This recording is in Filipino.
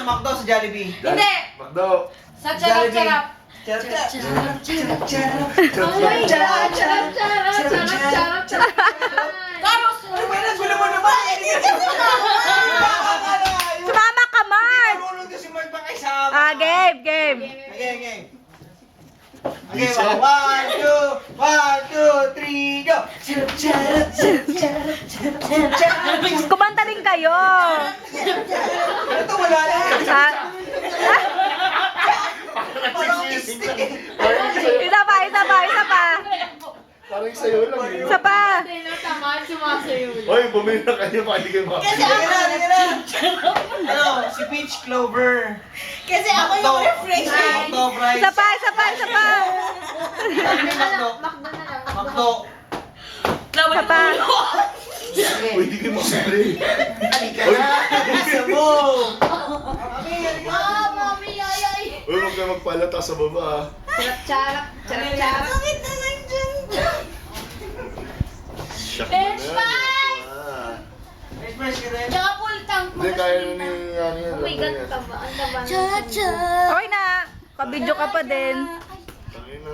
McDo, sa Jollibee. Hindi! McDo. Sa charap-charap. Charap-charap. Oh my God! Charap-charap. Carlos! Ano ba yan? Gulo mo naman! Sumama ka, Mark! Marunong ko si Mark ba kay Sama? Ah, game. Okay. Okay, 1, 2, 3, go! Kumanta din kayo. Ito, wala na. Ah, Parang kistik eh. isa pa. Parang sa'yo lang eh. Isa pa. Hindi na tamad, sumasayo. Hoy, bumili na kayo, pwede kayo makakita. Sige na. Ano, si Peach Clover. Kasi ako yung refresh. McDo, fries. Isa pa. McDo. Isa pa. Pwede kayo makakita. Halika na. Isa mo. Mami, ay. Hoy, huwag kayo magpalata sa baba. Charap-charap. Bakit na lang dyan? Shock Bench na. press! Ah. Express ka rin. Tsaka full tank. Hindi, kaya na ni ano yan. Oh my God, taba. Ang taba. Cha-cha. Okay na. Pabidyo ka pa din. Tangina.